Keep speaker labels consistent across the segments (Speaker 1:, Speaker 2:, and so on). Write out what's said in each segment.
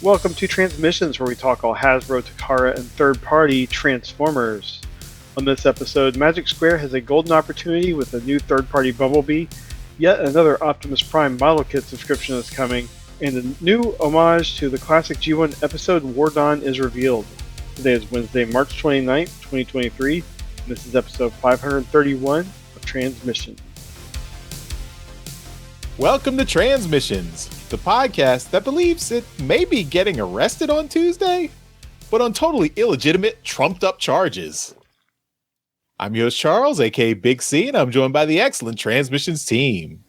Speaker 1: Welcome to Transmissions, where we talk all Hasbro, Takara, and third-party Transformers. On this episode, Magic Square has a golden opportunity with a new third-party Bumblebee, yet another Optimus Prime model kit subscription is coming, and a new homage to the classic G1 episode War Dawn is revealed. Today is Wednesday, March 29th, 2023, and this is episode 531 of Transmissions.
Speaker 2: Welcome to Transmissions, the podcast that believes it may be getting arrested on Tuesday, but on totally illegitimate, trumped-up charges. I'm your host, Charles, aka Big C, and I'm joined by the excellent Transmissions team.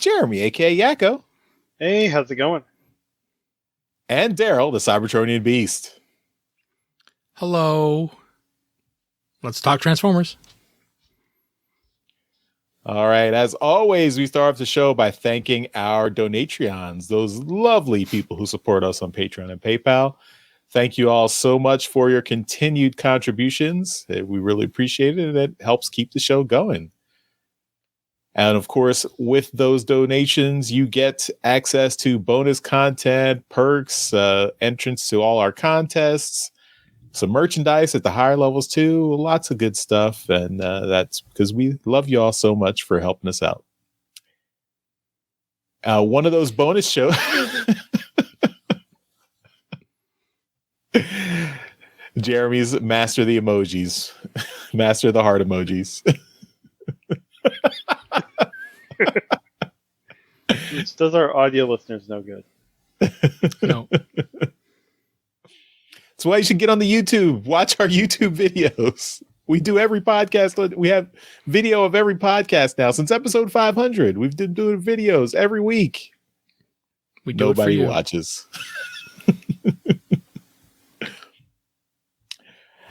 Speaker 2: Jeremy, aka Yakko.
Speaker 1: Hey, how's it going?
Speaker 2: And Daryl, the Cybertronian Beast.
Speaker 3: Hello. Let's talk Transformers.
Speaker 2: All right, as always, we start off the show by thanking our Donatreons, those lovely people who support us on Patreon and PayPal. Thank you all so much for your continued contributions. We really appreciate it, and it helps keep the show going. And of course, with those donations, you get access to bonus content, perks, entrance to all our contests, some merchandise at the higher levels too, lots of good stuff, and that's because we love you all so much for helping us out. One of those bonus shows, Jeremy's master the emojis, master the heart emojis.
Speaker 1: This does our audio listeners no good.
Speaker 3: No.
Speaker 2: That's why you should get on the YouTube. Watch our YouTube videos. We do every podcast. We have video of every podcast now since episode 500. We've been doing videos every week.
Speaker 3: We do
Speaker 2: Nobody
Speaker 3: it for you.
Speaker 2: watches.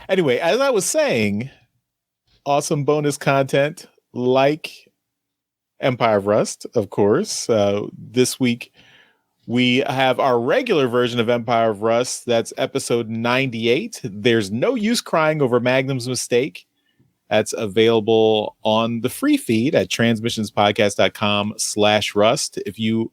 Speaker 2: Anyway, as I was saying, awesome bonus content like Empire of Rust, of course. This week, we have our regular version of Empire of Rust. That's episode 98. There's no use crying over Magnum's mistake. That's available on the free feed at transmissionspodcast.com/rust. If you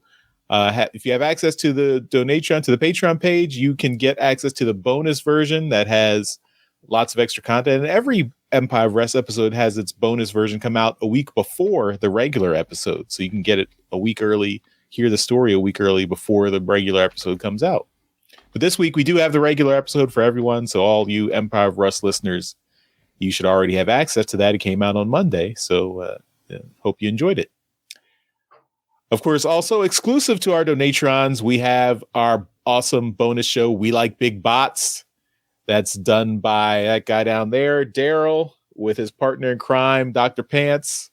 Speaker 2: have access to the Donatreon, to the Patreon page, you can get access to the bonus version that has lots of extra content. And every Empire of Rust episode has its bonus version come out a week before the regular episode. So you can get it a week early, hear the story a week early before the regular episode comes out. But this week we do have the regular episode for everyone. So all you Empire of Rust listeners, you should already have access to that. It came out on Monday. So hope you enjoyed it. Of course, also exclusive to our Donatrons, we have our awesome bonus show, We Like Big Bots. That's done by that guy down there, Daryl, with his partner in crime, Dr. Pants.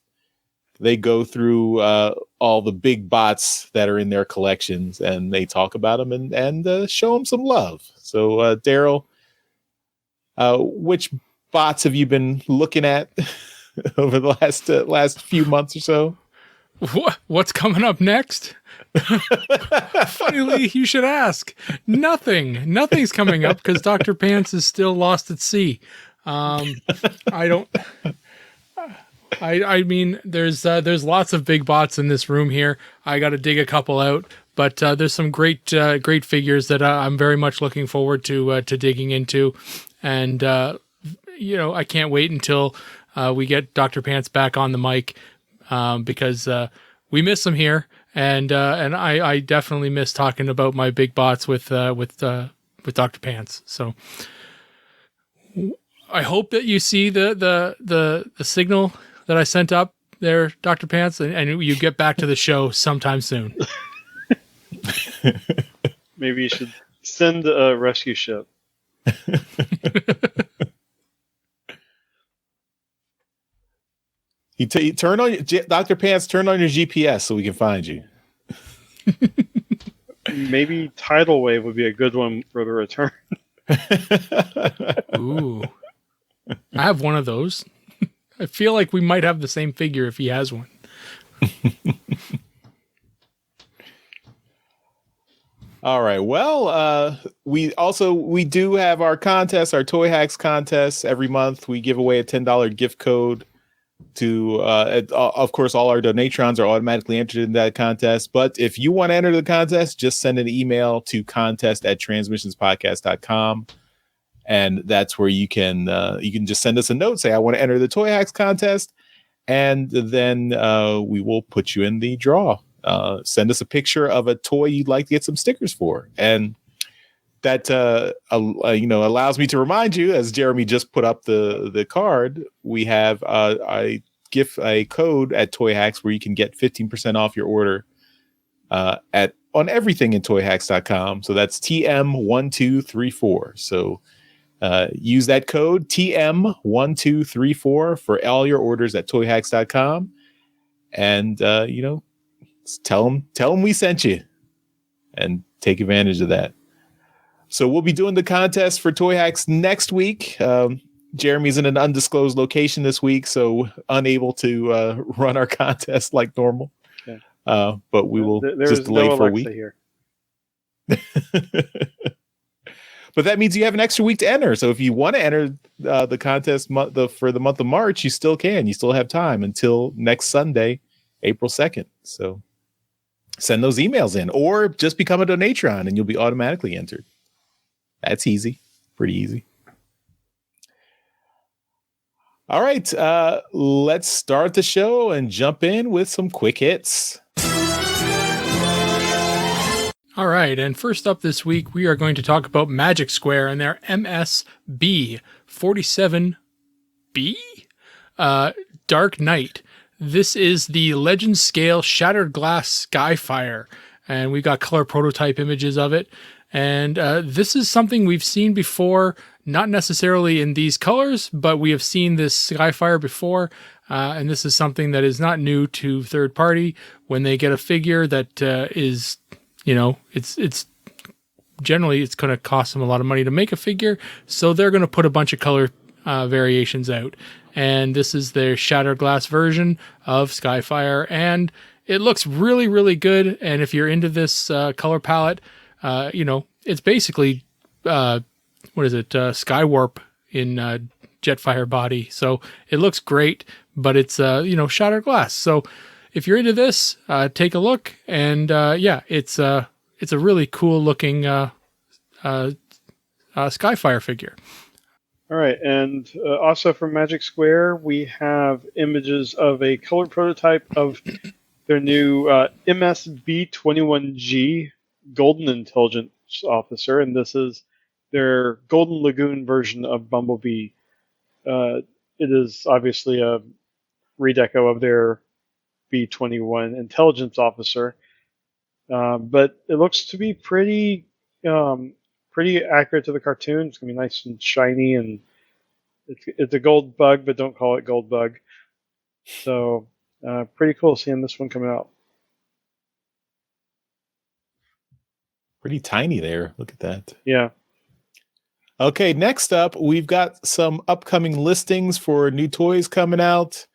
Speaker 2: They go through all the big bots that are in their collections, and they talk about them and show them some love. So, Daryl, which bots have you been looking at over the last few months or so?
Speaker 3: What's coming up next? Funnily, you should ask. Nothing's coming up because Dr. Pants is still lost at sea. I mean, there's lots of big bots in this room here. I got to dig a couple out, but there's some great figures that I'm very much looking forward to digging into, and I can't wait until we get Dr. Pants back on the mic because we miss him here, and I definitely miss talking about my big bots with Dr. Pants. So I hope that you see the signal that I sent up there, Dr. Pants, and you get back to the show sometime soon.
Speaker 1: Maybe you should send a rescue ship.
Speaker 2: Turn on Dr. Pants. Turn on your GPS so we can find you.
Speaker 1: Maybe Tidal Wave would be a good one for the return.
Speaker 3: Ooh, I have one of those. I feel like we might have the same figure if he has one.
Speaker 2: All right. Well, we do have our contest, our Toy Hacks contest every month. We give away a $10 gift code Of course, all our donatrons are automatically entered in that contest. But if you want to enter the contest, just send an email to contest@transmissionspodcast.com. And that's where you can just send us a note, say, I want to enter the Toy Hacks contest. And then we will put you in the draw. Send us a picture of a toy you'd like to get some stickers for. And that allows me to remind you, as Jeremy just put up the card, we have a code at Toy Hacks where you can get 15% off your order on everything in toyhacks.com. So that's TM1234. So use that code TM1234 for all your orders at toyhacks.com. And tell them we sent you and take advantage of that. So we'll be doing the contest for Toy Hacks next week. Jeremy's in an undisclosed location this week, so unable to run our contest like normal. Yeah. But we will just delay for a week. Here. But that means you have an extra week to enter. So if you want to enter the contest for the month of March, you still can. You still have time until next Sunday, April 2nd. So send those emails in, or just become a donatron and you'll be automatically entered. That's easy. Pretty easy. All right. Let's start the show and jump in with some quick hits.
Speaker 3: All right. And first up this week, we are going to talk about Magic Square and their MSB 47B Dark Knight. This is the Legend Scale Shattered Glass Skyfire. And we got color prototype images of it. And this is something we've seen before, not necessarily in these colors, but we have seen this Skyfire before. And this is something that is not new to third party. When they get a figure that is, it's generally it's going to cost them a lot of money to make a figure. So they're going to put a bunch of color variations out. And this is their Shattered Glass version of Skyfire. And it looks really, really good. And if you're into this color palette, it's basically, Skywarp in Jetfire body. So it looks great, but it's, shattered glass. So if you're into this, take a look. And it's a really cool looking Skyfire figure.
Speaker 1: All right. And also from Magic Square, we have images of a color prototype of their new MSB21G Golden Intelligence Officer, and this is their Golden Lagoon version of Bumblebee. It is obviously a redeco of their B-21 Intelligence Officer, but it looks to be pretty accurate to the cartoon. It's going to be nice and shiny, and it's a gold bug, but don't call it gold bug. So pretty cool seeing this one come out.
Speaker 2: Pretty tiny there. Look at that.
Speaker 1: Yeah.
Speaker 2: Okay, next up, we've got some upcoming listings for new toys coming out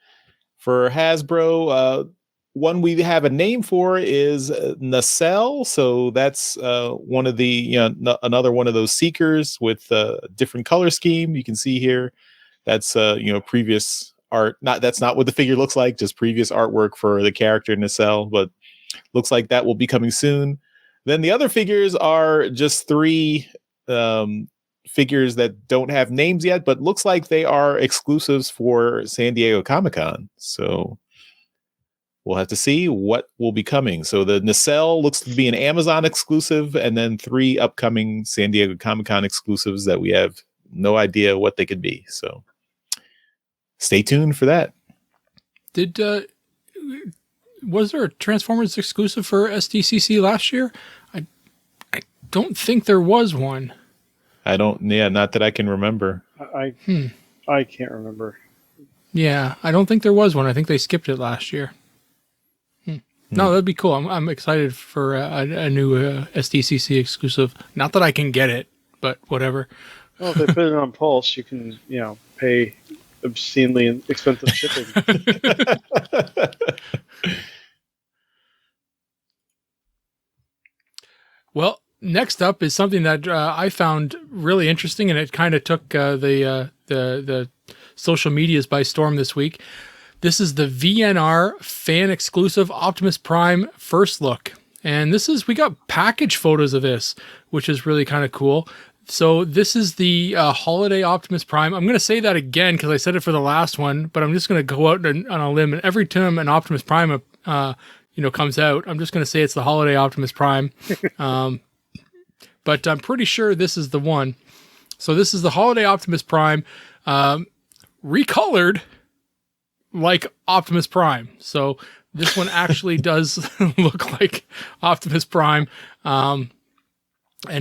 Speaker 2: for Hasbro. One we have a name for is Nacelle. So that's one of the, another one of those seekers with a different color scheme. You can see here that's, previous art. That's not what the figure looks like, just previous artwork for the character Nacelle, but looks like that will be coming soon. Then the other figures are just three figures that don't have names yet, but looks like they are exclusives for San Diego Comic-Con. So we'll have to see what will be coming. So the Nacelle looks to be an Amazon exclusive, and then three upcoming San Diego Comic-Con exclusives that we have no idea what they could be. So stay tuned for that.
Speaker 3: Was there a Transformers exclusive for SDCC last year? I don't think there was one.
Speaker 2: Not that I can remember.
Speaker 1: I can't remember.
Speaker 3: Yeah, I don't think there was one. I think they skipped it last year. No, that'd be cool. I'm excited for a new SDCC exclusive. Not that I can get it, but whatever.
Speaker 1: Well, if they put it on Pulse, you can, pay obscenely expensive shipping.
Speaker 3: Well, next up is something that I found really interesting, and it kind of took the social medias by storm this week. This is the VNR fan exclusive Optimus Prime first look. And we got package photos of this, which is really kind of cool. So this is the holiday Optimus Prime. I'm going to say that again because I said it for the last one, but I'm just going to go out on a limb. And every time an Optimus Prime, comes out, I'm just going to say it's the holiday Optimus Prime. But I'm pretty sure this is the one. So this is the holiday Optimus Prime, recolored like Optimus Prime. So this one actually does look like Optimus Prime. And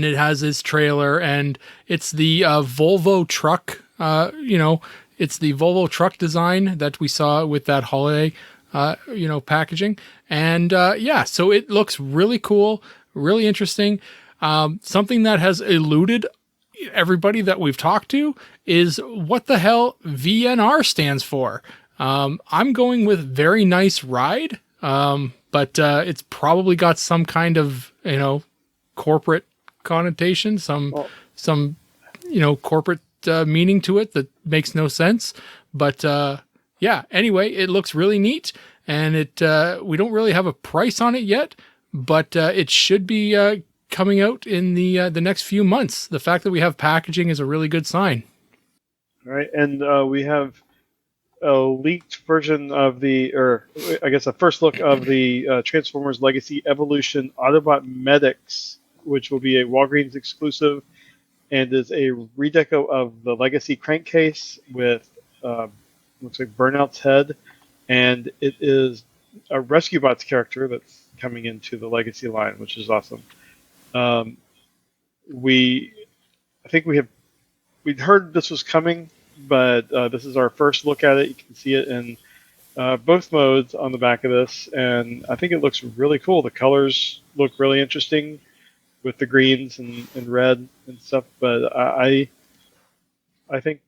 Speaker 3: it has his trailer, and it's the Volvo truck, it's the Volvo truck design that we saw with that holiday, packaging. And so it looks really cool, really interesting. Something that has eluded everybody that we've talked to is what the hell VNR stands for. I'm going with very nice ride, but it's probably got some kind of, corporate connotation, some corporate meaning to it that makes no sense. But anyway, it looks really neat, and we don't really have a price on it yet, but it should be coming out in the next few months. The fact that we have packaging is a really good sign.
Speaker 1: All right, and we have a leaked version of a first look of the Transformers Legacy Evolution Autobot Medics, which will be a Walgreens exclusive, and is a redeco of the Legacy crankcase with looks like Burnout's head, and it is a Rescue Bots character that's coming into the Legacy line, which is awesome. We'd heard this was coming, but this is our first look at it. You can see it in both modes on the back of this, and I think it looks really cool. The colors look really interesting with the greens and red and stuff, but I think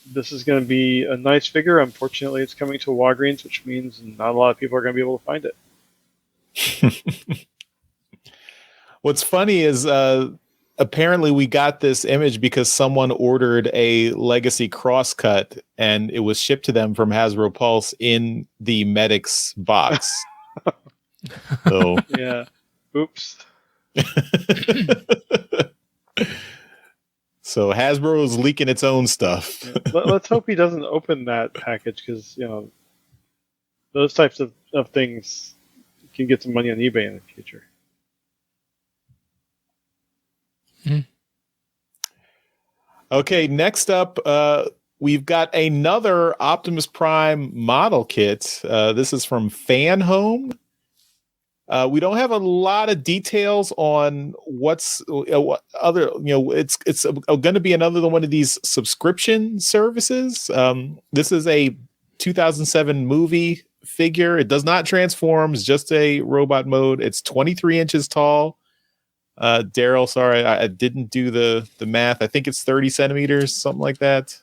Speaker 1: this is going to be a nice figure. Unfortunately, it's coming to Walgreens, which means not a lot of people are going to be able to find it.
Speaker 2: What's funny is apparently we got this image because someone ordered a Legacy crosscut and it was shipped to them from Hasbro Pulse in the Medics box. So
Speaker 1: yeah. Oops.
Speaker 2: So Hasbro is leaking its own stuff.
Speaker 1: Let's hope he doesn't open that package, because those types of things can get some money on eBay in the future.
Speaker 2: Okay, next up, we've got another Optimus Prime model kit. This is from Fan Home. We don't have a lot of details on what other, it's going to be another one of these subscription services. This is a 2007 movie figure. It does not transform. It's just a robot mode. It's 23 inches tall. Daryl, sorry, I didn't do the math. I think it's 30 centimeters, something like that.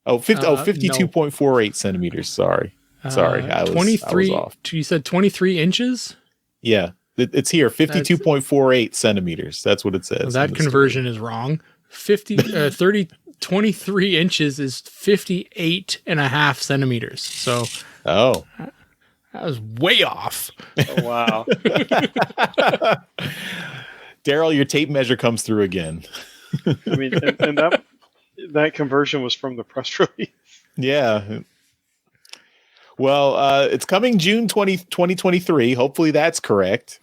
Speaker 2: 52.48 centimeters. Sorry, I was off.
Speaker 3: You said 23 inches?
Speaker 2: Yeah, it's here, 52.48 centimeters. That's what it says.
Speaker 3: That conversion is wrong. 23 inches is 58 and a half centimeters. So,
Speaker 2: that
Speaker 3: was way off.
Speaker 1: Oh, wow.
Speaker 2: Daryl, your tape measure comes through again.
Speaker 1: I mean, and that conversion was from the press release.
Speaker 2: Yeah. Well, it's coming June 2023. Hopefully that's correct.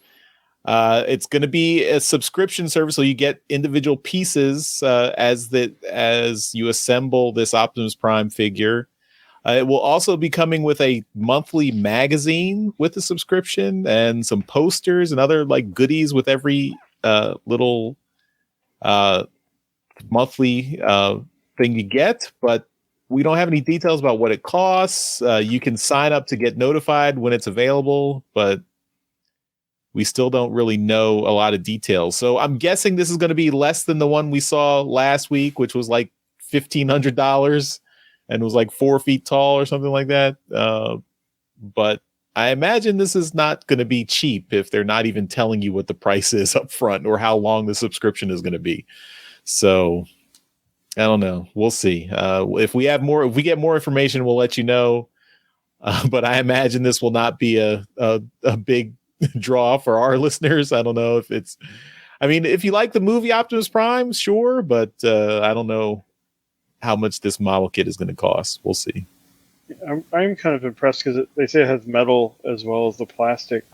Speaker 2: It's going to be a subscription service, so you get individual pieces as you assemble this Optimus Prime figure. It will also be coming with a monthly magazine with the subscription and some posters and other goodies with every little monthly thing you get. But we don't have any details about what it costs. You can sign up to get notified when it's available, but we still don't really know a lot of details. So I'm guessing this is going to be less than the one we saw last week, which was like $1,500 and was like 4 feet tall or something like that. But I imagine this is not going to be cheap if they're not even telling you what the price is up front or how long the subscription is going to be. So I don't know. We'll see. If we get more information, we'll let you know. But I imagine this will not be a big draw for our listeners. I don't know if it's. I mean, if you like the movie Optimus Prime, sure, but I don't know how much this model kit is going to cost. We'll see.
Speaker 1: I'm kind of impressed because they say it has metal as well as the plastic.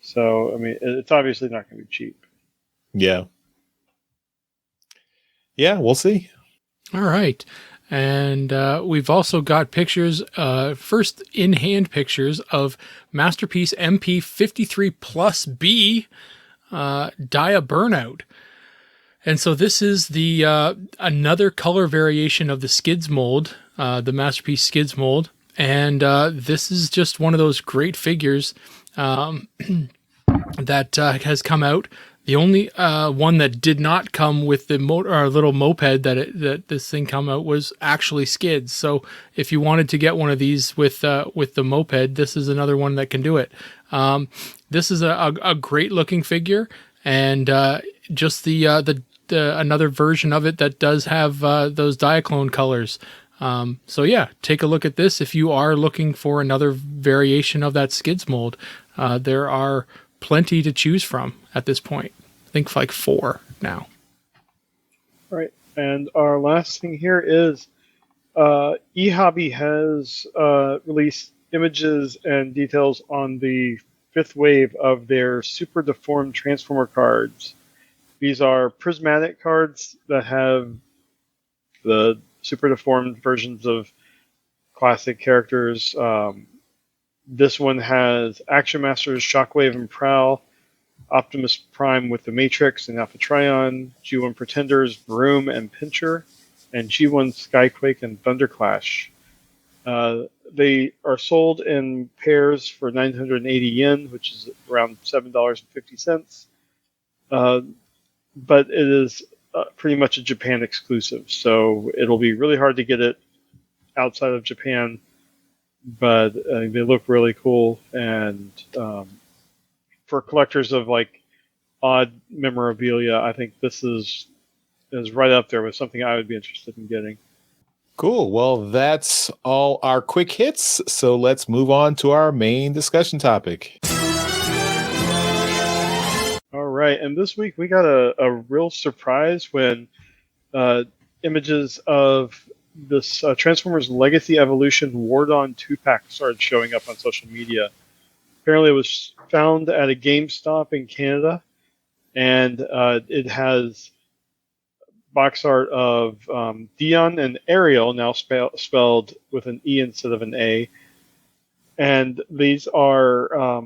Speaker 1: So, I mean, it's obviously not going to be cheap.
Speaker 2: Yeah. Yeah, we'll see.
Speaker 3: All right. And we've also got pictures, first in-hand pictures of Masterpiece MP53 Plus B Dia Burnout. And so this is the another color variation of the Skids mold, the Masterpiece Skids mold. And this is just one of those great figures that has come out. The only one that did not come with the little moped that this thing come out was actually Skids. So if you wanted to get one of these with the moped, this is another one that can do it. This is a great looking figure, and just the another version of it that does have those Diaclone colors. So yeah, take a look at this if you are looking for another variation of that Skids mold. There are plenty to choose from at this point. I think like 4 now.
Speaker 1: All right, and our last thing here is eHobby has released images and details on the 5th wave of their Super Deformed Transformer cards. These are prismatic cards that have the super deformed versions of classic characters. This one has Action Masters, Shockwave and Prowl, Optimus Prime with the Matrix and Alpha Trion, G1 Pretenders, Broom and Pincher, and G1 Skyquake and Thunderclash. They are sold in pairs for 980 yen, which is around $7.50. But it is pretty much a Japan exclusive, so it'll be really hard to get it outside of Japan. But they look really cool, and for collectors of like odd memorabilia, I think this is right up there with something I would be interested in getting.
Speaker 2: Cool. Well, that's all our quick hits. So let's move on to our main discussion topic.
Speaker 1: All right, and this week we got a real surprise when images of this Transformers Legacy Evolution Wardon 2-pack started showing up on social media. Apparently it was found at a GameStop in Canada, and it has box art of Dion and Ariel, now spelled with an E instead of an A. And these are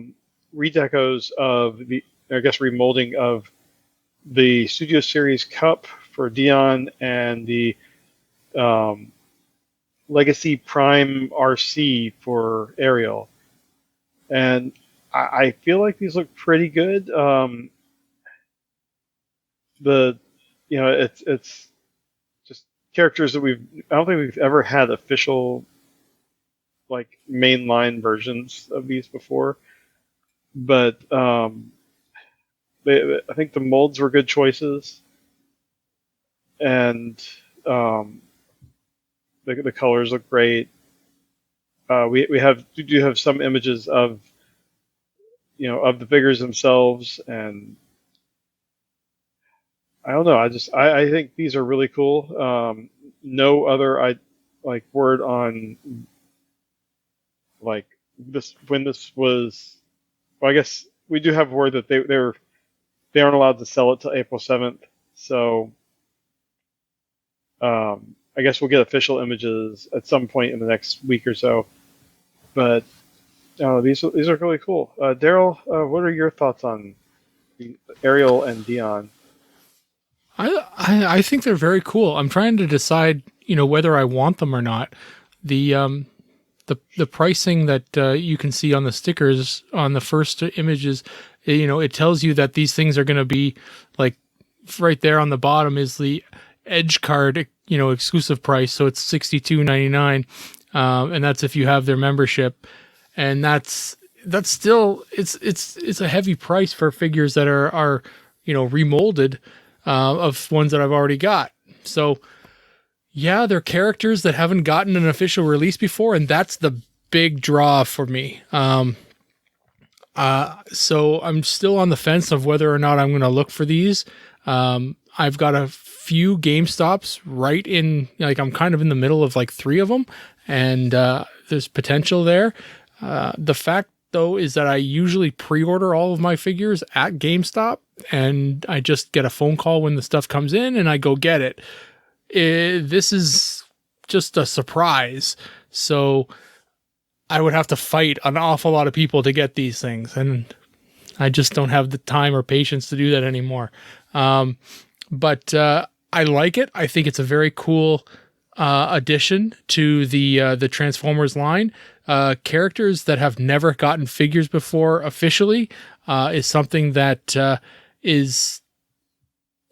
Speaker 1: redecos of the, I guess, remolding of the Studio Series Cup for Dion and the Legacy Prime RC for Ariel. And I feel like these look pretty good. It's just characters that I don't think we've ever had official like mainline versions of these before. But I think the molds were good choices, and the colors look great. We do have some images of the figures themselves, and I don't know. I think these are really cool. No other word on like this when this was. Well, I guess we do have word that they aren't allowed to sell it till April 7th. So I guess we'll get official images at some point in the next week or so. But these are really cool. Daryl, what are your thoughts on Ariel and Dion?
Speaker 3: I think they're very cool. I'm trying to decide, whether I want them or not. The pricing that you can see on the stickers on the first images, it tells you that these things are going to be like right there on the bottom is the Edge card, exclusive price. So it's $62.99. And that's if you have their membership. And that's still, it's a heavy price for figures that are remolded, of ones that I've already got. So yeah, they're characters that haven't gotten an official release before, and that's the big draw for me. So I'm still on the fence of whether or not I'm going to look for these. I've got a few GameStops right in, like, I'm kind of in the middle of like 3 of them, and there's potential there. The fact, though, is that I usually pre-order all of my figures at GameStop, and I just get a phone call when the stuff comes in, and I go get it. This is just a surprise. So I would have to fight an awful lot of people to get these things, and I just don't have the time or patience to do that anymore. But I like it. I think it's a very cool addition to the Transformers line. Characters that have never gotten figures before officially is something that is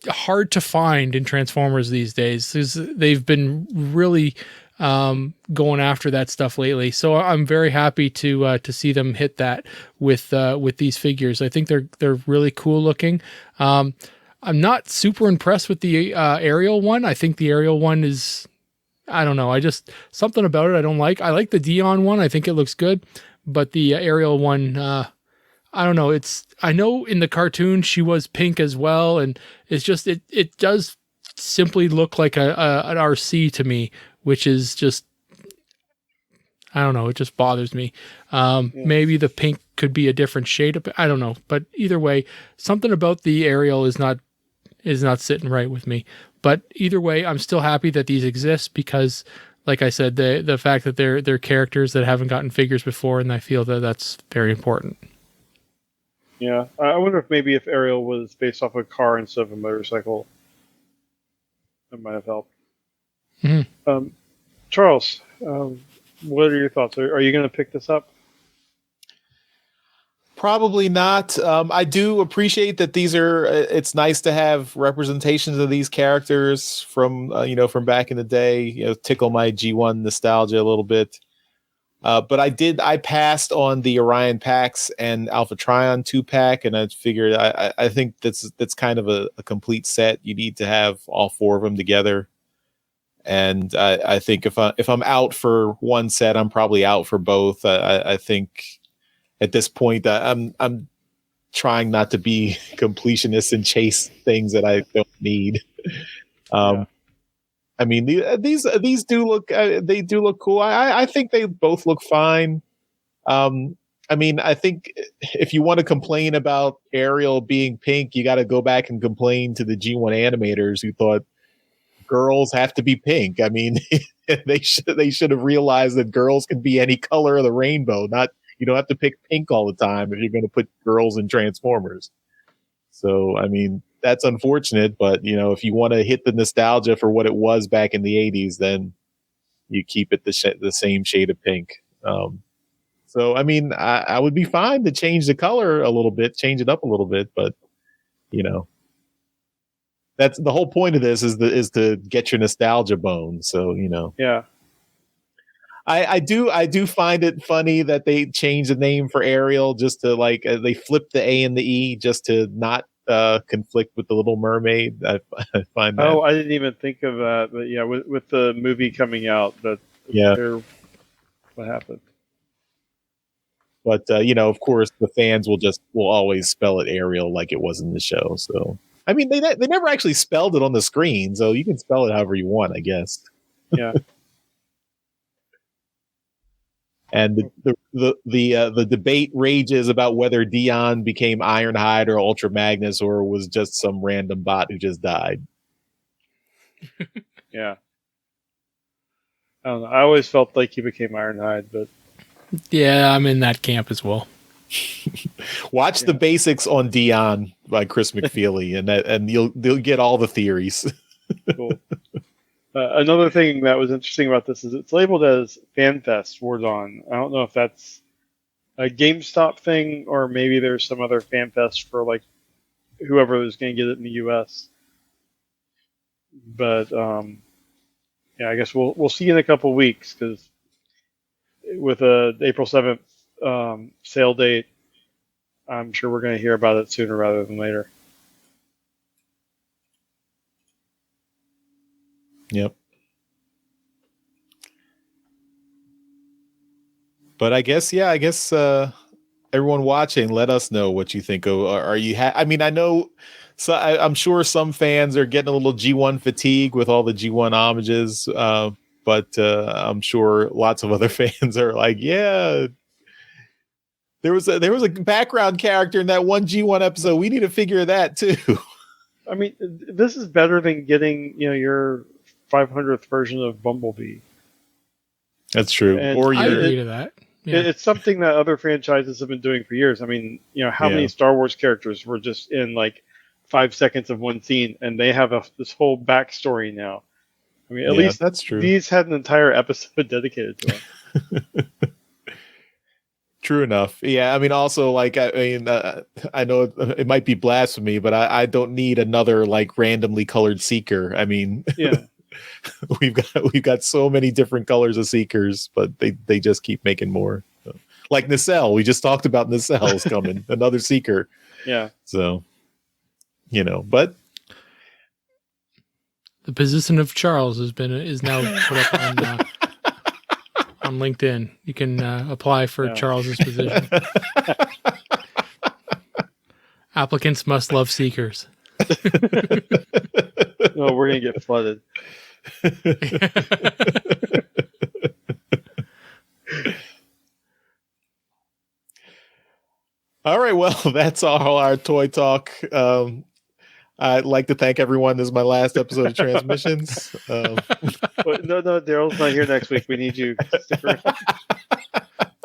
Speaker 3: hard to find in Transformers these days. They've been really going after that stuff lately. So I'm very happy to see them hit that with these figures. I think they're really cool looking. I'm not super impressed with the aerial one. I think the aerial one is, I don't know. Something about it I don't like. I like the Dion one. I think it looks good, but the aerial one, I don't know. I know in the cartoon she was pink as well, and it's just it does simply look like an RC to me, which is just, I don't know. It just bothers me. Maybe the pink could be a different shade. I don't know, but either way, something about the aerial is not sitting right with me. But either way, I'm still happy that these exist because, like I said, the fact that they're characters that haven't gotten figures before, and I feel that that's very important.
Speaker 1: Yeah, I wonder if Ariel was based off a car instead of a motorcycle. That might have helped.
Speaker 3: Mm-hmm.
Speaker 1: Charles, what are your thoughts? Are you going to pick this up?
Speaker 2: Probably not. I do appreciate that these are. It's nice to have representations of these characters from from back in the day. Tickle my G1 nostalgia a little bit. But I passed on the Orion Pax and Alpha Trion 2-pack, and I figured I think that's kind of a complete set. You need to have all 4 of them together. And I think if I'm out for one set, I'm probably out for both. I think at this point I'm trying not to be completionist and chase things that I don't need. I mean, these do look they do look cool. I think they both look fine. I mean, I think if you want to complain about Ariel being pink, you got to go back and complain to the G1 animators who thought girls have to be pink. I mean, they should have realized that girls can be any color of the rainbow. Not, you don't have to pick pink all the time if you're going to put girls in Transformers. So, I mean, that's unfortunate, but if you want to hit the nostalgia for what it was back in the 80s, then you keep it the same shade of pink. So, I mean, I would be fine to change the color a little bit, change it up a little bit, but that's the whole point of this is to get your nostalgia bone. So,
Speaker 1: Yeah.
Speaker 2: I do find it funny that they changed the name for Ariel just to they flipped the A and the E just to not conflict with the Little Mermaid. I find that.
Speaker 1: Oh, I didn't even think of that. But yeah, with the movie coming out, what happened?
Speaker 2: But of course, the fans will always spell it Ariel like it was in the show. So I mean, they never actually spelled it on the screen, so you can spell it however you want, I guess.
Speaker 1: Yeah.
Speaker 2: And the debate rages about whether Dion became Ironhide or Ultra Magnus or was just some random bot who just died.
Speaker 1: Yeah. I don't know. I always felt like he became Ironhide, but
Speaker 3: yeah, I'm in that camp as well.
Speaker 2: Watch the basics on Dion by Chris McFeely, and you'll get all the theories.
Speaker 1: Cool. Another thing that was interesting about this is it's labeled as FanFest Warzone. I don't know if that's a GameStop thing or maybe there's some other FanFest for like whoever is going to get it in the US. But I guess we'll see in a couple weeks because with a April 7th sale date, I'm sure we're going to hear about it sooner rather than later.
Speaker 2: Yep. But I guess everyone watching, let us know what you think of. Are you? I mean, I know. So I'm sure some fans are getting a little G1 fatigue with all the G1 homages, but I'm sure lots of other fans are like, yeah, there was a background character in that one G1 episode. We need to figure that too.
Speaker 1: I mean, this is better than getting your 500th version of Bumblebee.
Speaker 2: That's true.
Speaker 1: And
Speaker 2: or
Speaker 3: I
Speaker 2: you're
Speaker 3: agree to that. Yeah.
Speaker 1: It's something that other franchises have been doing for years. I mean, how many Star Wars characters were just in like 5 seconds of one scene, and they have this whole backstory now. I mean, at least
Speaker 2: that's true.
Speaker 1: These had an entire episode dedicated to them.
Speaker 2: True enough. Yeah, I mean, also, like, I know it might be blasphemy, but I don't need another like randomly colored Seeker. I mean,
Speaker 1: yeah,
Speaker 2: we've got so many different colors of Seekers, but they just keep making more. So, like Nacelle, we just talked about Nacelle's coming, another Seeker.
Speaker 1: Yeah.
Speaker 2: So, but
Speaker 3: the position of Charles is now put up on LinkedIn. You can apply for Charles's position. Applicants must love Seekers.
Speaker 1: No, we're gonna get flooded.
Speaker 2: All right, well, that's all our toy talk. I'd like to thank everyone. This is my last episode of Transmissions.
Speaker 1: No, Daryl's not here next week. We need you to stick around.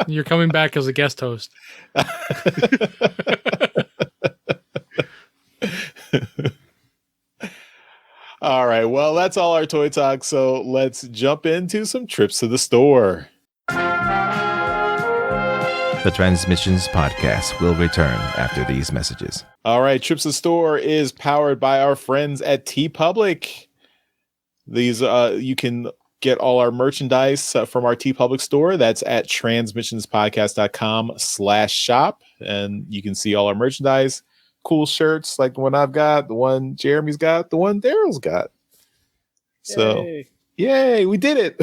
Speaker 3: You're coming back as a guest host.
Speaker 2: All right, well, that's all our toy talk. So let's jump into some trips to the store.
Speaker 4: The Transmissions podcast will return after these messages.
Speaker 2: All right, Trips to the Store is powered by our friends at TeePublic. These you can get all our merchandise from our TeePublic store. That's at transmissionspodcast.com/shop, and you can see all our merchandise. Cool shirts like the one I've got, the one Jeremy's got, the one Daryl's got. So, yay, we did it.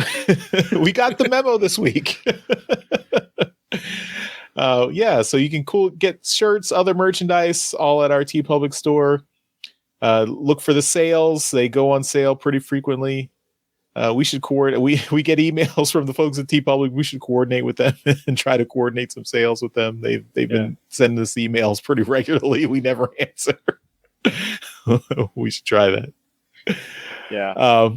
Speaker 2: We got the memo this week. So you can get shirts, other merchandise, all at our TeePublic store. Look for the sales; they go on sale pretty frequently. We should coordinate. We get emails from the folks at TeePublic. We should coordinate with them and try to coordinate some sales with them. They've been sending us emails pretty regularly. We never answer. We should try that.
Speaker 1: Yeah.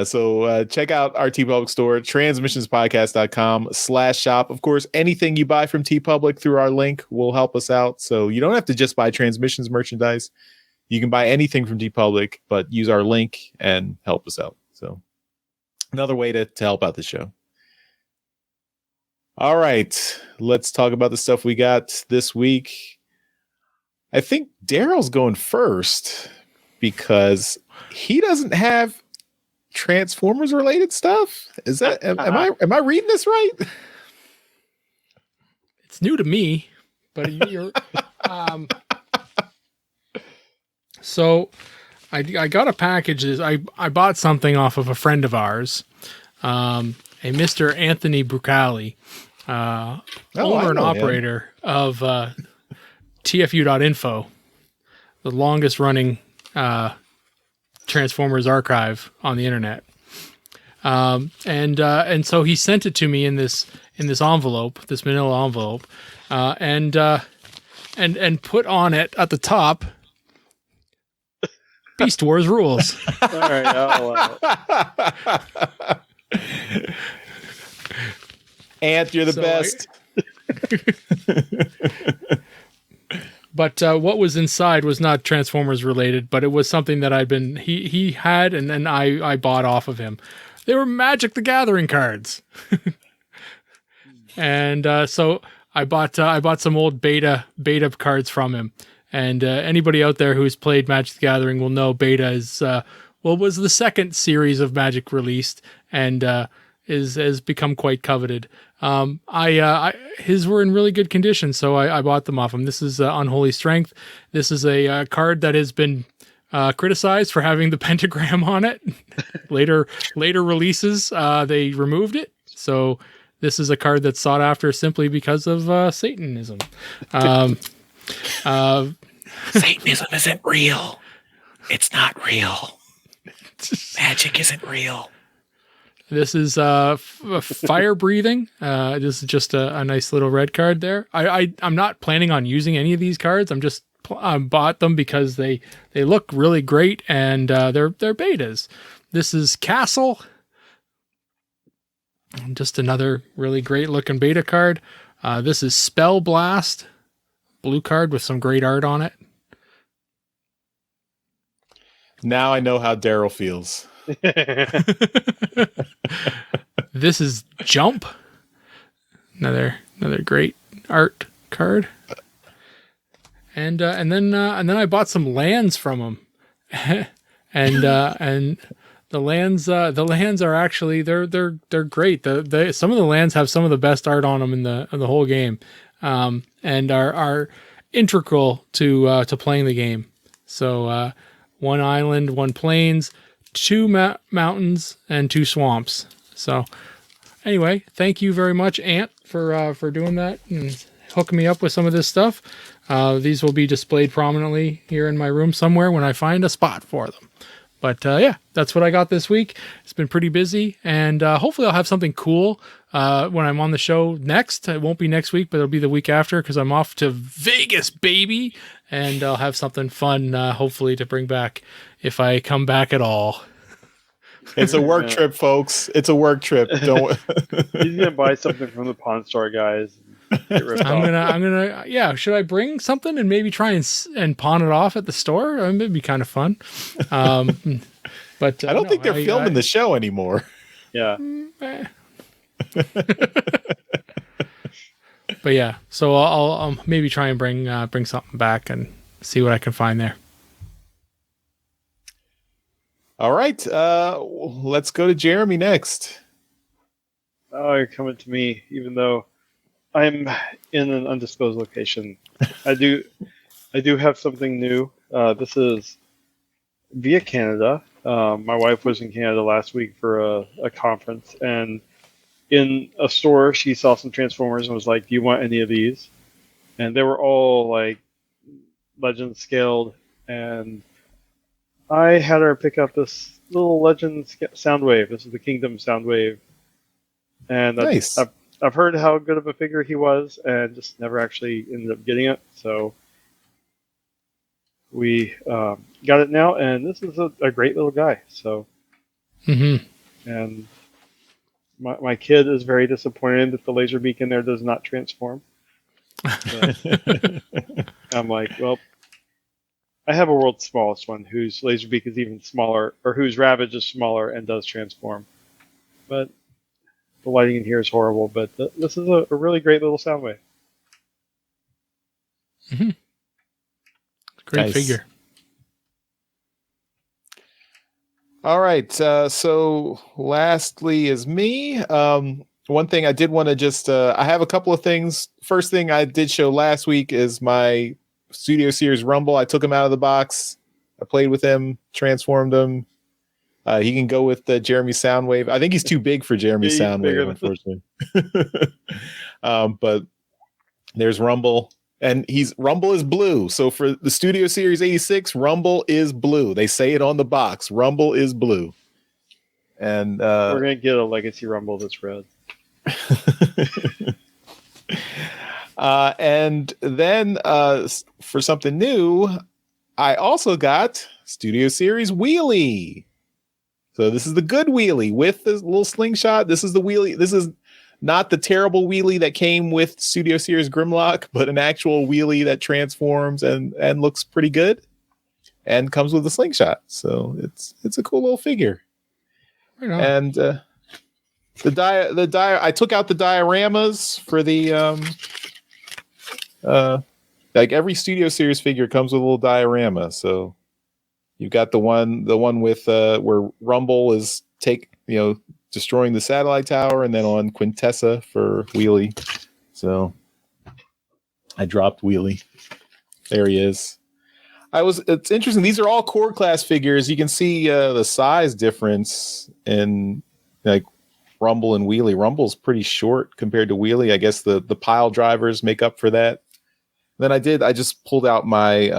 Speaker 2: So check out our TeePublic store, transmissionspodcast.com/shop. Of course, anything you buy from TeePublic through our link will help us out. So you don't have to just buy Transmissions merchandise. You can buy anything from TeePublic, but use our link and help us out. So another way to help out the show. All right, let's talk about the stuff we got this week. I think Daryl's going first because he doesn't have Transformers related stuff. Is that am I reading this right?
Speaker 3: It's new to me, but you're so I got a package. I bought something off of a friend of ours, a Mr. Anthony Brucali, owner and operator of TFU.info, the longest running Transformers archive on the internet. And so he sent it to me in this envelope, this manila envelope, and put on it at the top, Beast Wars rules.
Speaker 1: All right, I'll allow it.
Speaker 2: Ant, you're the best.
Speaker 3: But what was inside was not Transformers related, but it was something that he had, and then I bought off of him. They were Magic the Gathering cards. And so I bought some old beta cards from him. And anybody out there who's played Magic the Gathering will know beta is was the second series of Magic released, and has become quite coveted. His were in really good condition, so I bought them off him. This is Unholy Strength. This is a card that has been criticized for having the pentagram on it. later releases, they removed it. So this is a card that's sought after simply because of Satanism.
Speaker 2: Satanism isn't real. It's not real. Magic isn't real.
Speaker 3: This is fire breathing. This is just a nice little red card there. I'm not planning on using any of these cards. I'm just bought them because they look really great and they're betas. This is Castle. Just another really great looking beta card. This is Spell Blast, blue card with some great art on it.
Speaker 2: Now I know how Daryl feels.
Speaker 3: This is Jump. Another great art card. And then I bought some lands from him. and the lands are actually they're great. Some of the lands have some of the best art on them in the whole game. And are integral to playing the game. So 1 island, 1 plains, 2 mountains, and 2 swamps. So anyway, thank you very much, Ant, for doing that and hooking me up with some of this stuff. These will be displayed prominently here in my room somewhere when I find a spot for them. But yeah, that's what I got this week. It's been pretty busy, and hopefully I'll have something cool when I'm on the show next. It won't be next week, but it'll be the week after because I'm off to Vegas, baby, and I'll have something fun, hopefully, to bring back if I come back at all.
Speaker 2: It's a work trip, folks. It's a work trip. Don't.
Speaker 1: He's gonna buy something from the pawn store, guys. Get ripped
Speaker 3: I'm
Speaker 1: off.
Speaker 3: gonna. Yeah, should I bring something and maybe try and pawn it off at the store? It'd be kind of fun. But
Speaker 2: I don't think they're filming the show anymore.
Speaker 1: Yeah.
Speaker 3: But yeah, so I'll maybe try and bring something back and see what I can find there.
Speaker 2: All right, let's go to Jeremy next.
Speaker 1: Oh, you're coming to me, even though I'm in an undisclosed location. I do have something new. This is via Canada. My wife was in Canada last week for a conference, and in a store she saw some Transformers and was like, "Do you want any of these?" And they were all like Legend scaled, and I had her pick up this little Legend Soundwave. This is the Kingdom Soundwave, and
Speaker 2: Nice.
Speaker 1: I've heard how good of a figure he was, and just never actually ended up getting it. So we got it now, and this is a great little guy. So, and my kid is very disappointed that the laser beak in there does not transform. I'm like, well, I have a world's smallest one whose laser beak is even smaller, or whose Ravage is smaller and does transform. But the lighting in here is horrible. But this is a really great little Soundwave.
Speaker 3: Great
Speaker 2: Nice.
Speaker 3: figure.
Speaker 2: All right. So lastly is me. One thing I did want to just, I have a couple of things. First thing I did show last week is my Studio Series Rumble. I took him out of the box. I played with him, transformed him. He can go with Jeremy Soundwave. I think he's too big for Jeremy
Speaker 1: Yeah, he's bigger
Speaker 2: Soundwave, unfortunately. But there's Rumble. And Rumble is blue. So for the Studio Series 86, Rumble is blue. They say it on the box. Rumble is blue. And
Speaker 1: we're gonna get a Legacy Rumble that's red.
Speaker 2: And then for something new, I also got Studio Series Wheelie. So this is the good Wheelie with this little slingshot. This is the Wheelie. This is not the terrible Wheelie that came with Studio Series Grimlock, but an actual Wheelie that transforms and looks pretty good and comes with a slingshot. So it's a cool little figure.
Speaker 3: Right on.
Speaker 2: And I took out the dioramas for the like every Studio Series figure comes with a little diorama. So you've got the one with where Rumble is destroying the satellite tower, and then on Quintessa for Wheelie. So I dropped Wheelie. There he is. It's interesting. These are all core class figures. You can see the size difference in like Rumble and Wheelie. Rumble's pretty short compared to Wheelie. I guess the pile drivers make up for that. Then I just pulled out my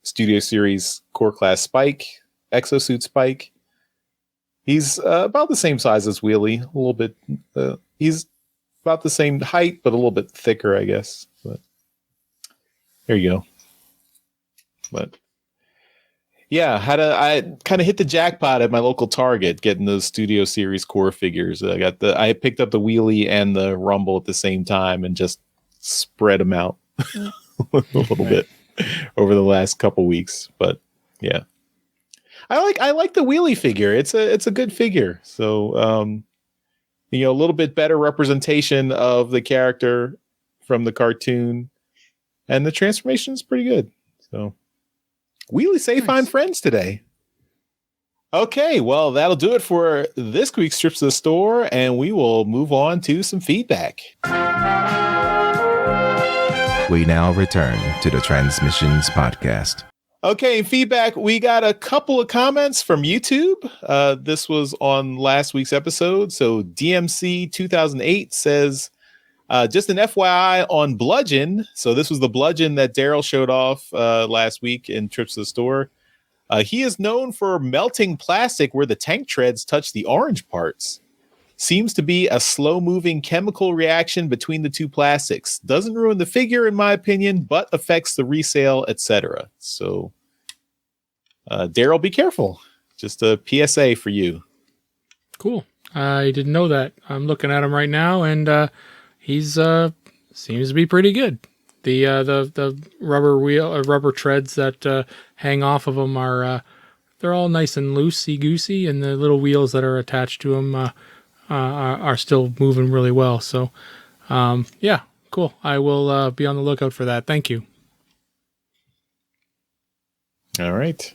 Speaker 2: Studio Series core class Spike, Exosuit Spike. He's about the same size as Wheelie, a little bit. He's about the same height, but a little bit thicker, I guess. But there you go. But yeah, I kind of hit the jackpot at my local Target getting those Studio Series core figures. I picked up the Wheelie and the Rumble at the same time and just spread them out a little bit over the last couple weeks. But yeah. I like the Wheelie figure. It's a good figure. So a little bit better representation of the character from the cartoon, and the transformation is pretty good. So Wheelie say find friends today. Okay, well that'll do it for this week's Trips to the Store, and we will move on to some feedback.
Speaker 4: We now return to the Transmissions Podcast.
Speaker 2: Okay, feedback. We got a couple of comments from YouTube. This was on last week's episode. So DMC 2008 says, just an FYI on Bludgeon. So this was the Bludgeon that Daryl showed off last week in Trips to the Store. He is known for melting plastic where the tank treads touch the orange parts. Seems to be a slow-moving chemical reaction between the two plastics. Doesn't ruin the figure, in my opinion, but affects the resale, etc. So, Daryl, be careful. Just a PSA for you.
Speaker 3: Cool. I didn't know that. I'm looking at him right now, and he's seems to be pretty good. The rubber treads that hang off of them are they're all nice and loosey goosey, and the little wheels that are attached to them are still moving really well. So, yeah, cool. I will be on the lookout for that. Thank you.
Speaker 2: All right.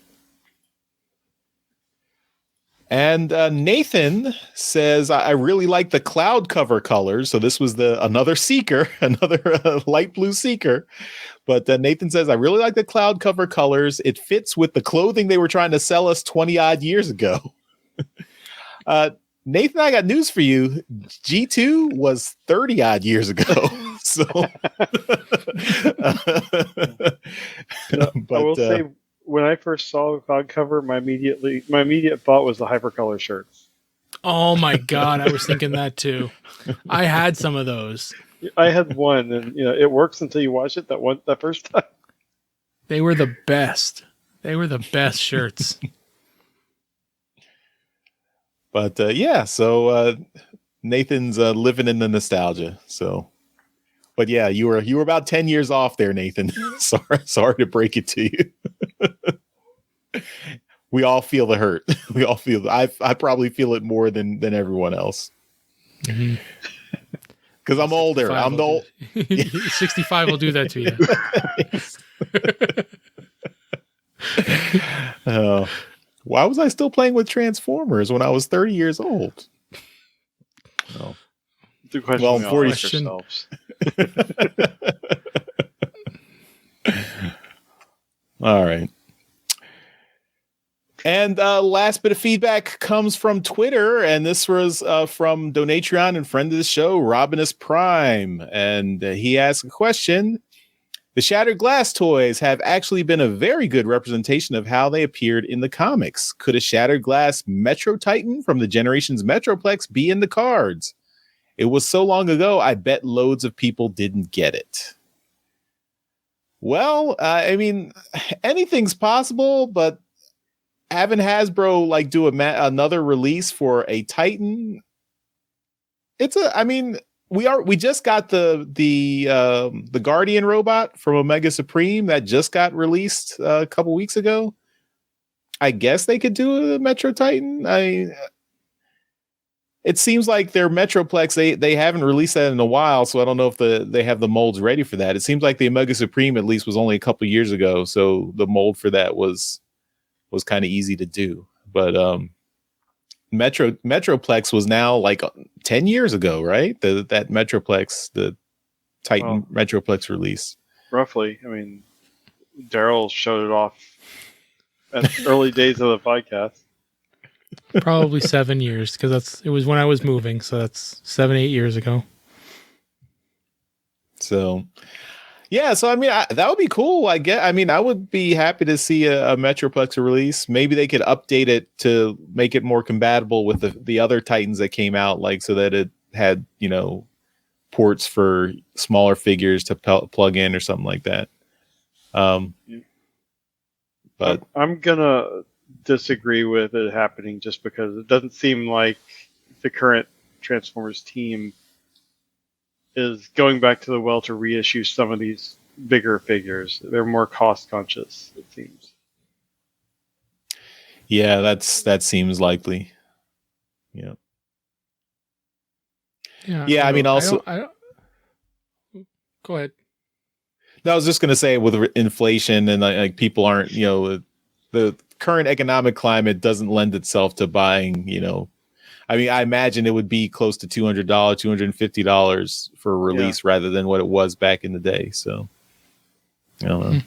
Speaker 2: And Nathan says, I really like the cloud cover colors. So this was another Seeker, another light blue Seeker. But Nathan says, I really like the cloud cover colors. It fits with the clothing they were trying to sell us 20 odd years ago. Nathan, I got news for you. G2 was 30 odd years ago. So,
Speaker 1: I will say, when I first saw the cloud cover, my immediate thought was the hypercolor shirts.
Speaker 3: Oh my God, I was thinking that too. I had some of those.
Speaker 1: I had one, and it works until you watch it that first time.
Speaker 3: They were the best. They were the best shirts.
Speaker 2: But yeah, so Nathan's living in the nostalgia. So, but yeah, you were about 10 years off there, Nathan. sorry to break it to you. We all feel the hurt. We all feel. I probably feel it more than everyone else. Because I'm older. I'm the old.
Speaker 3: 65 will do that to you.
Speaker 2: Why was I still playing with Transformers when I was 30 years old? Oh.
Speaker 1: Well,
Speaker 2: 40. All right. And last bit of feedback comes from Twitter, and this was from Donatreon and friend of the show, Optimus Prime. And he asked a question. The Shattered Glass toys have actually been a very good representation of how they appeared in the comics. Could a Shattered Glass Metro Titan from the Generations Metroplex be in the cards? It was so long ago, I bet loads of people didn't get it. Well, I mean, anything's possible, but having Hasbro do another release for a Titan, we just got the Guardian robot from Omega Supreme that just got released a couple weeks ago. I guess they could do a Metro Titan. It seems like their Metroplex, they haven't released that in a while, so I don't know if they have the molds ready for that. It seems like the Omega Supreme at least was only a couple years ago, so the mold for that was kind of easy to do. But Metroplex was now 10 years ago, right? That Metroplex, the Titan Metroplex release.
Speaker 1: Roughly. I mean, Daryl showed it off at early days of the podcast.
Speaker 3: Probably 7 years, because it was when I was moving, so that's 7-8 years ago.
Speaker 2: So, yeah. So I mean, that would be cool. I mean, I would be happy to see a Metroplex release. Maybe they could update it to make it more compatible with the other Titans that came out, like so that it had ports for smaller figures to plug in or something like that. But
Speaker 1: I'm gonna disagree with it happening just because it doesn't seem like the current Transformers team is going back to the well to reissue some of these bigger figures. They're more cost conscious, it seems.
Speaker 2: yeah, that seems likely. Yeah. Yeah, I mean, also,
Speaker 3: I don't, go ahead.
Speaker 2: no, I was just gonna say with inflation and like people aren't, the current economic climate doesn't lend itself to buying, I mean, I imagine it would be close to $200, $250 for a release rather than what it was back in the day. So, I don't know.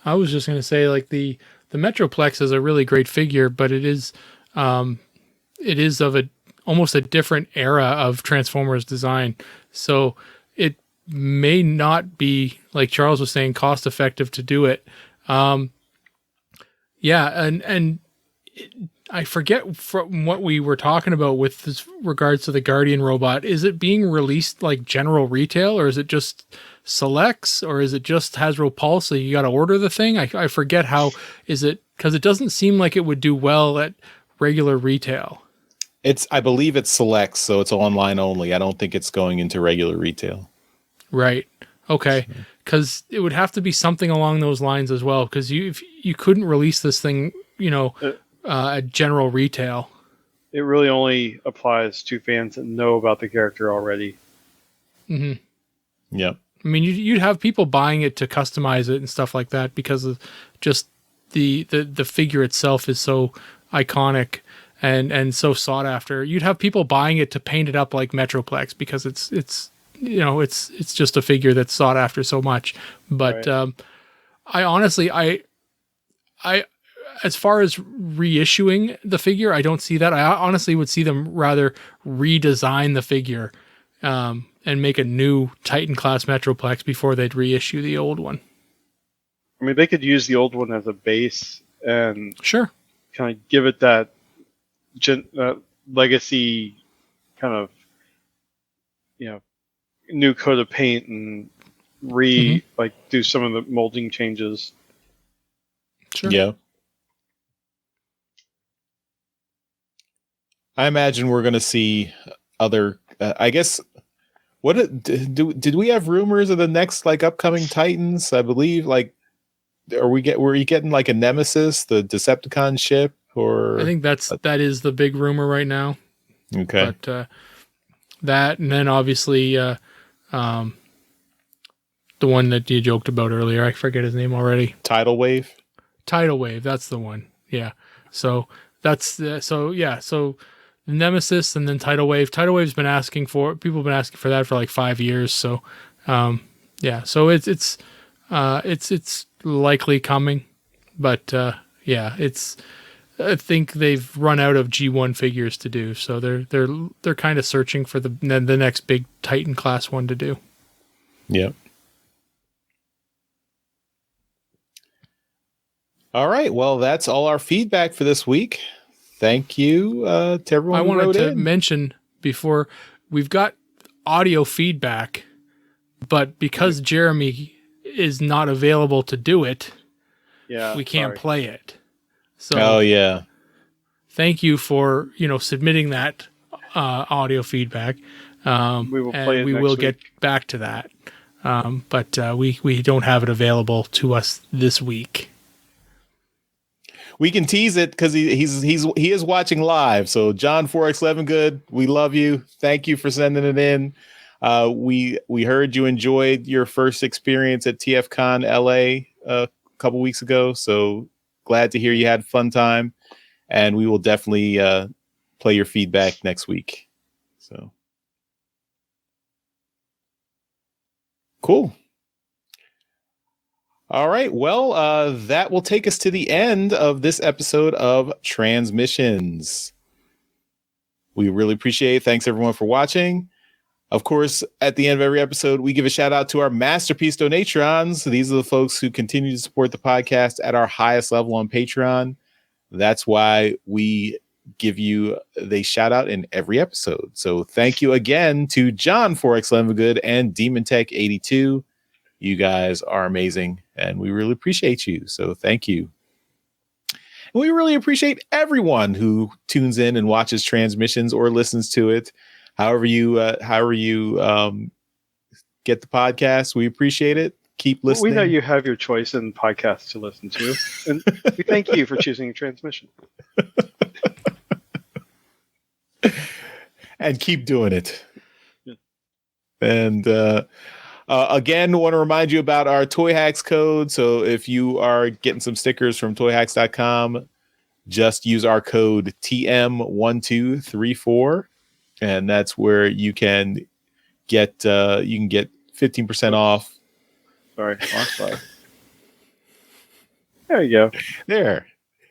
Speaker 3: I was just going to say, like, the Metroplex is a really great figure, but it is of almost a different era of Transformers design. So it may not be, like Charles was saying, cost effective to do it. And I forget from what we were talking about with this regards to the Guardian robot. Is it being released like general retail, or is it just selects, or is it just Hasbro Pulse? So you got to order the thing. I forget how is it, because it doesn't seem like it would do well at regular retail.
Speaker 2: I believe it's selects, so it's online only. I don't think it's going into regular retail.
Speaker 3: Right. Okay. Because it would have to be something along those lines as well. Because you couldn't release this thing, at general retail.
Speaker 1: It really only applies to fans that know about the character already.
Speaker 3: Mm-hmm.
Speaker 2: Yep.
Speaker 3: I mean, you'd have people buying it to customize it and stuff like that because of just the figure itself is so iconic and so sought after. You'd have people buying it to paint it up like Metroplex because it's just a figure that's sought after so much. But
Speaker 1: right.
Speaker 3: I honestly, as far as reissuing the figure, I don't see that. I honestly would see them rather redesign the figure and make a new Titan class Metroplex before they'd reissue the old one.
Speaker 1: I mean, they could use the old one as a base and
Speaker 3: sure,
Speaker 1: kind of give it that legacy kind of, new coat of paint and do some of the molding changes.
Speaker 3: Sure.
Speaker 2: Yeah. I imagine we're going to see other, I guess, did we have rumors of the next upcoming Titans? I believe were you getting like a Nemesis, the Decepticon ship, or
Speaker 3: I think that is the big rumor right now.
Speaker 2: Okay.
Speaker 3: But that, and then obviously the one that you joked about earlier, I forget his name already.
Speaker 2: Tidal Wave,
Speaker 3: that's the one. Yeah. So that's so Nemesis and then Tidal Wave. Tidal Wave's been asking for, people have been asking for that for like 5 years. So so it's likely coming, but I think they've run out of G1 figures to do, so they're kind of searching for the next big Titan class one to do.
Speaker 2: Yep. All right. Well, that's all our feedback for this week. Thank you to everyone.
Speaker 3: I wanted to
Speaker 2: in.
Speaker 3: mention before, we've got audio feedback, but because Jeremy is not available to do it, we can't play it. So, thank you for submitting that audio feedback.
Speaker 1: We will play it.
Speaker 3: We will get back to that, but we don't have it available to us this week.
Speaker 2: We can tease it because he is watching live. So John 4x11 Good, we love you. Thank you for sending it in. We heard you enjoyed your first experience at TFCon LA a couple weeks ago. So glad to hear you had a fun time, and we will definitely play your feedback next week. So cool. All right. Well, that will take us to the end of this episode of Transmissions. We really appreciate it. Thanks, everyone, for watching. Of course, at the end of every episode, we give a shout out to our Masterpiece Donatrons. These are the folks who continue to support the podcast at our highest level on Patreon. That's why we give you the shout out in every episode. So thank you again to John Forex Lemongood and Demon Tech 82. You guys are amazing, and we really appreciate you. So thank you. And we really appreciate everyone who tunes in and watches Transmissions or listens to it. However you get the podcast, we appreciate it. Keep listening.
Speaker 1: We know you have your choice in podcasts to listen to, and we thank you for choosing Transmission.
Speaker 2: And keep doing it. Yeah. And again, want to remind you about our Toy Hacks code. So if you are getting some stickers from toyhacks.com, just use our code TM1234. And that's where you can get 15% off.
Speaker 1: Sorry. There you go.
Speaker 2: There.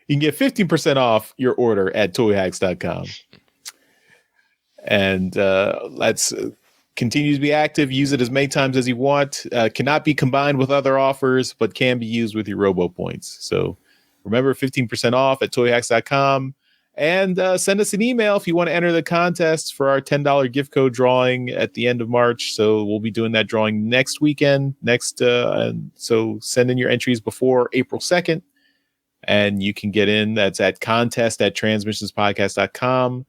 Speaker 2: You can get 15% off your order at toyhacks.com. And let's continue to be active. Use it as many times as you want. Cannot be combined with other offers, but can be used with your Robo points. So remember, 15% off at toyhacks.com. And send us an email if you want to enter the contest for our $10 gift code drawing at the end of March. So we'll be doing that drawing next weekend. So send in your entries before April 2nd. And you can get in. That's at contest@transmissionspodcast.com.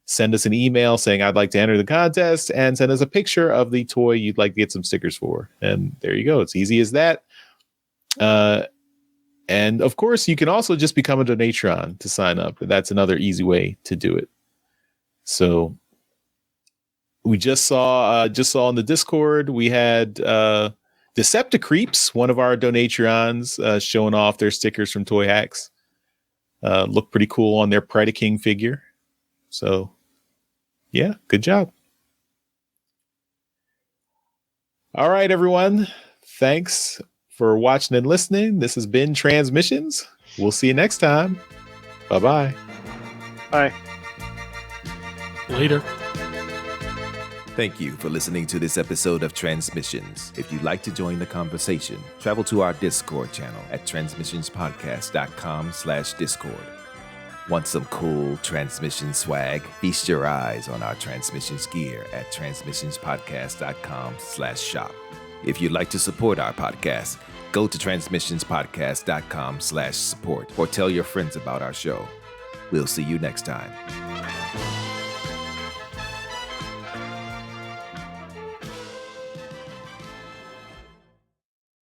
Speaker 2: Send us an email saying, I'd like to enter the contest, and send us a picture of the toy you'd like to get some stickers for. And there you go. It's easy as that. And of course, you can also just become a Donatron to sign up. That's another easy way to do it. So we just saw in the Discord, we had Decepticreeps, one of our Donatrons, showing off their stickers from Toy Hacks. Look pretty cool on their Predaking figure. So yeah, good job. All right, everyone. Thanks for watching and listening. This has been Transmissions. We'll see you next time. Bye-bye.
Speaker 1: Bye.
Speaker 3: Later.
Speaker 4: Thank you for listening to this episode of Transmissions. If you'd like to join the conversation, travel to our Discord channel at transmissionspodcast.com/Discord. Want some cool transmission swag? Feast your eyes on our transmissions gear at transmissionspodcast.com/shop. If you'd like to support our podcast, go to transmissionspodcast.com/support or tell your friends about our show. We'll see you next time.